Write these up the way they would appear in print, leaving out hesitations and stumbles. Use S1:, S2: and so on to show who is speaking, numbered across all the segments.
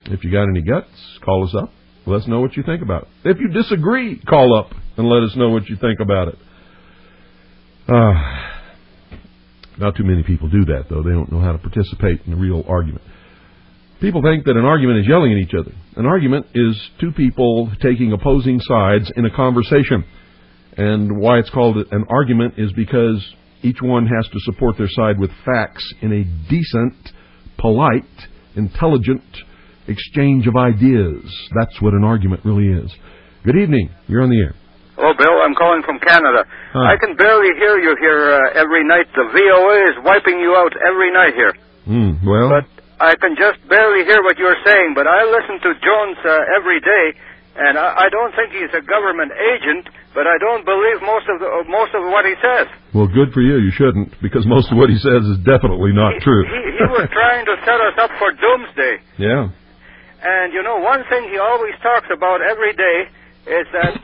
S1: If you got any guts, call us up. Let us know what you think about it. If you disagree, call up and let us know what you think about it. Not too many people do that, though. They don't know how to participate in a real argument. People think that an argument is yelling at each other. An argument is two people taking opposing sides in a conversation. And why it's called an argument is because each one has to support their side with facts in a decent, polite, intelligent exchange of ideas. That's what an argument really is. Good evening. You're on the air.
S2: Hello, Bill. I'm calling from Canada.
S1: Hi.
S2: I can barely hear you here every night. The VOA is wiping you out every night here.
S1: Well...
S2: But I can just barely hear what you're saying, but I listen to Jones every day, and I don't think he's a government agent, but I don't believe most of what he says.
S1: Well, good for you. You shouldn't, because most of what he says is definitely not true.
S2: He was trying to set us up for doomsday.
S1: Yeah.
S2: And, you know, one thing he always talks about every day is that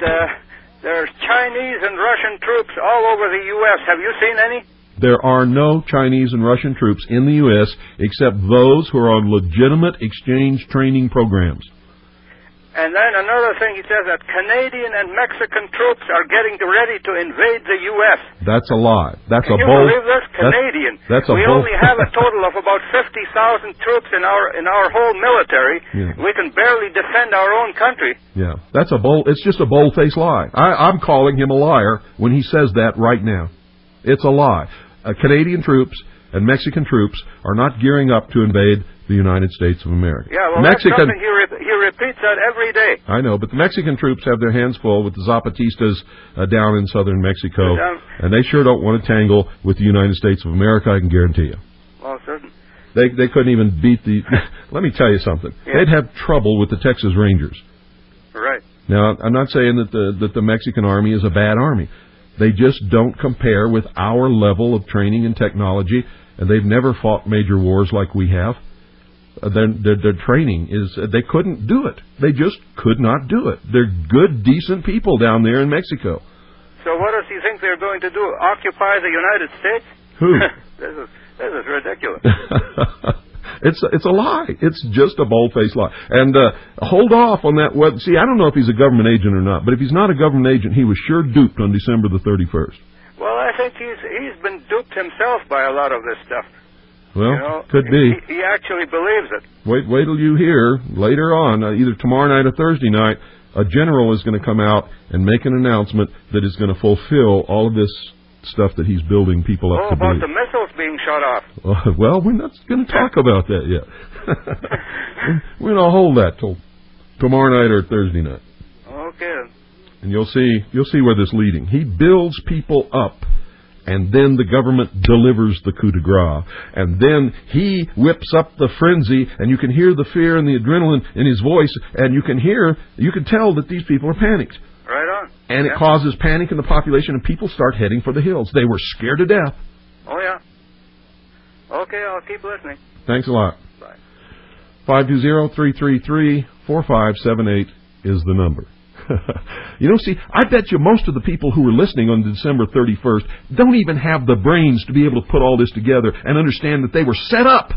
S2: there's Chinese and Russian troops all over the U.S. Have you seen any?
S1: There are no Chinese and Russian troops in the U.S. except those who are on legitimate exchange training programs.
S2: And then another thing, he says that Canadian and Mexican troops are getting ready to invade the U.S.
S1: That's a lie. That's
S2: Can
S1: a
S2: you
S1: bold...
S2: believe this? Canadian.
S1: We
S2: only have a total of about 50,000 troops in our whole military.
S1: Yeah.
S2: We can barely defend our own country.
S1: Yeah, that's a bold... It's just a bold-faced lie. I'm calling him a liar when he says that right now. It's a lie. Canadian troops and Mexican troops are not gearing up to invade the United States of America.
S2: Yeah, well, that's something he repeats that every day.
S1: I know, but the Mexican troops have their hands full with the Zapatistas down in southern Mexico, and they sure don't want to tangle with the United States of America, I can guarantee you.
S2: Well, certainly.
S1: They couldn't even beat the... Let me tell you something. Yeah. They'd have trouble with the Texas Rangers.
S2: Right.
S1: Now, I'm not saying that the Mexican army is a bad army. They just don't compare with our level of training and technology, and they've never fought major wars like we have. Their training is... They couldn't do it. They just could not do it. They're good, decent people down there in Mexico.
S2: So what does he think they're going to do? Occupy the United States?
S1: Who?
S2: This is ridiculous.
S1: It's a lie. It's just a bold-faced lie. And hold off on that. See, I don't know if he's a government agent or not, but if he's not a government agent, he was sure duped on December the 31st.
S2: Well, I think he's been duped himself by a lot of this stuff.
S1: Well, could be.
S2: He actually believes it.
S1: Wait till you hear later on, either tomorrow night or Thursday night, a general is going to come out and make an announcement that is going to fulfill all of this stuff that he's building people up to
S2: about
S1: believe.
S2: the missiles being shot off.
S1: Well, we're not going to talk about that yet. We're going to hold that till tomorrow night or Thursday night.
S2: Okay.
S1: And you'll see where this is leading. He builds people up, and then the government delivers the coup de grace. And then he whips up the frenzy, and you can hear the fear and the adrenaline in his voice, and you can tell that these people are panicked.
S2: Right on.
S1: And it causes panic in the population, and people start heading for the hills. They were scared to death.
S2: Oh, yeah. Okay, I'll keep listening.
S1: Thanks a lot.
S2: Bye.
S1: 520-333-4578 is the number. See, I bet you most of the people who were listening on December 31st don't even have the brains to be able to put all this together and understand that they were set up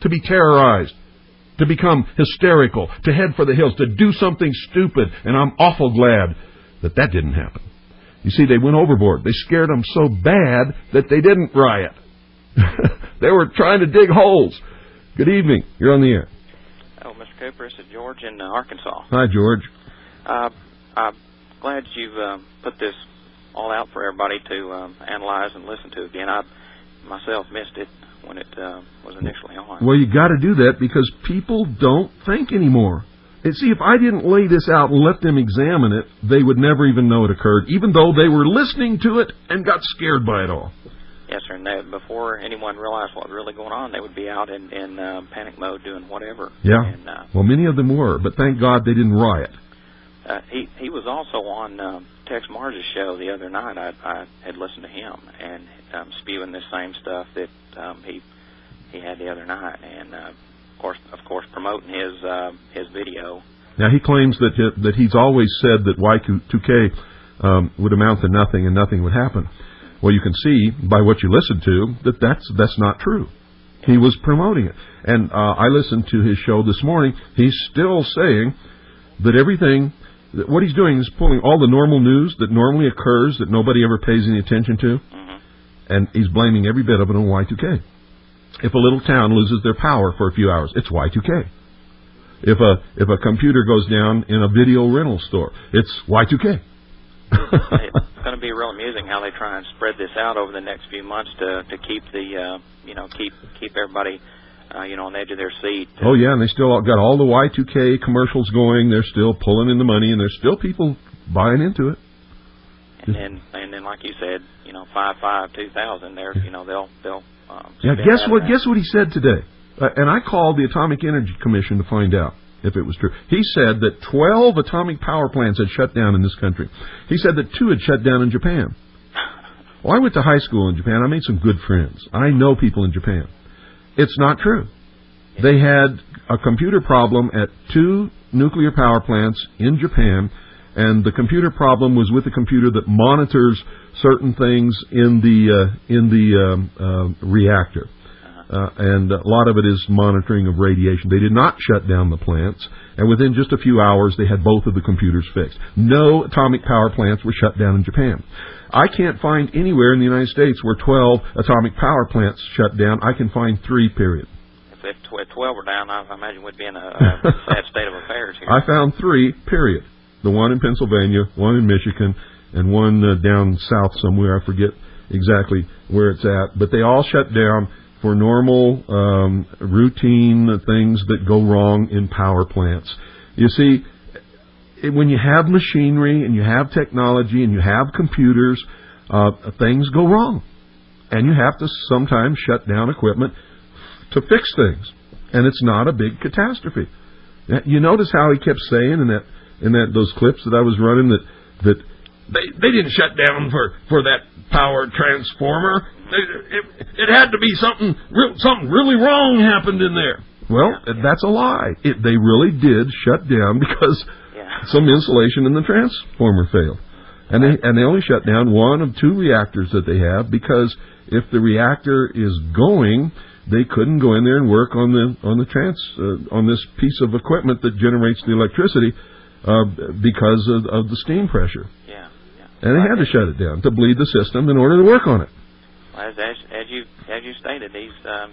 S1: to be terrorized, to become hysterical, to head for the hills, to do something stupid, and I'm awful glad that didn't happen. You see, they went overboard. They scared them so bad that they didn't riot. They were trying to dig holes. Good evening. You're on the air.
S3: Oh, Mr. Cooper, this is George in Arkansas.
S1: Hi, George.
S3: I'm glad you've put this all out for everybody to analyze and listen to again. I myself missed it when it was initially on.
S1: Well, you got to do that because people don't think anymore. And see, if I didn't lay this out and let them examine it, they would never even know it occurred, even though they were listening to it and got scared by it all.
S3: Yes, sir. And before anyone realized what was really going on, they would be out in panic mode doing whatever.
S1: Yeah.
S3: And,
S1: well, many of them were, but thank God they didn't riot.
S3: He was also on Tex Mars's show the other night. I had listened to him and spewing this same stuff that he had the other night, and of course, promoting his video. Now
S1: he claims that he's always said that Y2K would amount to nothing and nothing would happen. Well, you can see by what you listen to that that's not true. He was promoting it. And I listened to his show this morning. He's still saying that everything, that what he's doing is pulling all the normal news that normally occurs that nobody ever pays any attention to, and he's blaming every bit of it on Y2K. If a little town loses their power for a few hours, it's Y2K. If a computer goes down in a video rental store, it's Y2K.
S3: It's going to be real amusing how they try and spread this out over the next few months to keep the keep everybody on the edge of their seat.
S1: Oh yeah, and they still got all the Y2K commercials going. They're still pulling in the money, and there's still people buying into it.
S3: And then like you said, 2000. They're they'll
S1: Guess what he said today? And I called the Atomic Energy Commission to find out if it was true. He said that 12 atomic power plants had shut down in this country. He said that 2 had shut down in Japan. Well, I went to high school in Japan. I made some good friends. I know people in Japan. It's not true. They had a computer problem at 2 nuclear power plants in Japan, and the computer problem was with the computer that monitors certain things in the reactor. And a lot of it is monitoring of radiation. They did not shut down the plants, and within just a few hours they had both of the computers fixed. No atomic power plants were shut down in Japan. I can't find anywhere in the United States where 12 atomic power plants shut down. I can find 3, period.
S3: If 12 were down, I imagine we'd be in a sad state of affairs here.
S1: I found 3, period. The one in Pennsylvania, one in Michigan, and one down south somewhere. I forget exactly where it's at. But they all shut down for normal, routine things that go wrong in power plants. You see, when you have machinery and you have technology and you have computers, things go wrong. And you have to sometimes shut down equipment to fix things. And it's not a big catastrophe. You notice how he kept saying in those clips that I was running that they didn't shut down for that power transformer. It had to be something really wrong happened in there. Well, that's a lie. They really did shut down because some insulation in the transformer failed. And they only shut down 1 of 2 reactors that they have, because if the reactor is going, they couldn't go in there and work on this piece of equipment that generates the electricity because of the steam pressure. And they had to shut it down to bleed the system in order to work on it.
S3: As you stated, he's a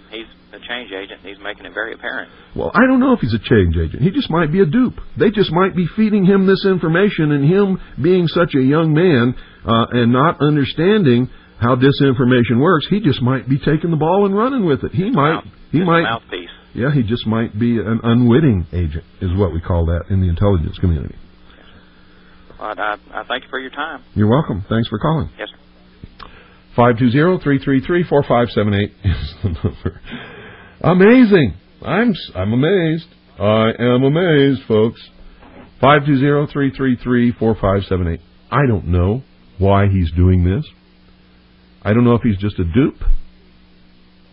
S3: change agent. He's making it very apparent.
S1: Well, I don't know if he's a change agent. He just might be a dupe. They just might be feeding him this information, and him being such a young man and not understanding how disinformation works, he just might be taking the ball and running with it. He might
S3: mouthpiece.
S1: Yeah, he just might be an unwitting agent, is what we call that in the intelligence community.
S3: Well, I thank you for your time.
S1: You're welcome. Thanks for calling.
S3: Yes, sir.
S1: 520-333-4578 is the number. Amazing. I'm amazed. I am amazed, folks. 520-333-4578. I don't know why he's doing this. I don't know if he's just a dupe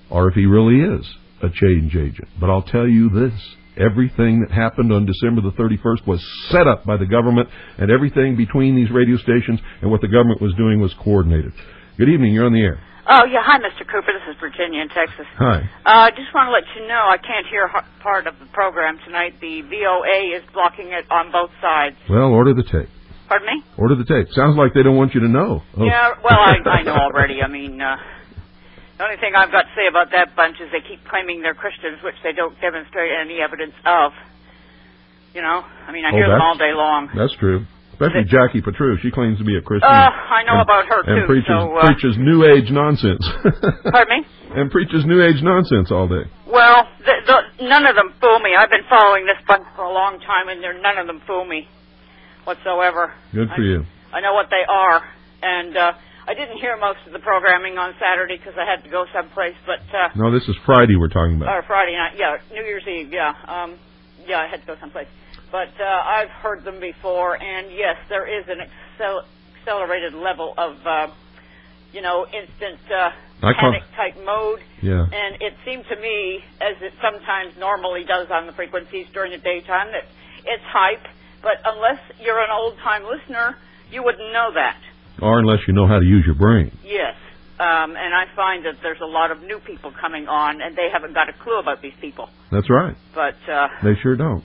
S1: or if he really is a change agent. But I'll tell you this. Everything that happened on December the 31st was set up by the government, and everything between these radio stations and what the government was doing was coordinated. Good evening. You're on the air.
S4: Oh, yeah. Hi, Mr. Cooper. This is Virginia in Texas.
S1: Hi.
S4: I just want to let you know I can't hear part of the program tonight. The VOA is blocking it on both sides.
S1: Well, order the tape.
S4: Pardon me?
S1: Order the tape. Sounds like they don't want you to know. Oh.
S4: Yeah, well, I know already. I mean, the only thing I've got to say about that bunch is they keep claiming they're Christians, which they don't demonstrate any evidence of. I mean, I hear them all day long.
S1: That's true. Especially Jackie Petru. She claims to be a Christian.
S4: I know about her,
S1: and
S4: too.
S1: preaches New Age nonsense.
S4: Pardon me?
S1: And preaches New Age nonsense all day.
S4: Well, none of them fool me. I've been following this bunch for a long time, and none of them fool me whatsoever.
S1: Good for you.
S4: I know what they are, and I didn't hear most of the programming on Saturday because I had to go someplace, but...
S1: no, this is Friday we're talking about.
S4: Or Friday night, yeah, New Year's Eve, yeah. I had to go someplace. But I've heard them before, and yes, there is an accelerated level of, instant panic-type mode.
S1: Yeah.
S4: And it seemed to me, as it sometimes normally does on the frequencies during the daytime, that it's hype, but unless you're an old-time listener, you wouldn't know that.
S1: Or unless you know how to use your brain.
S4: Yes. and I find that there's a lot of new people coming on, and they haven't got a clue about these people.
S1: That's right.
S4: But
S1: they sure don't.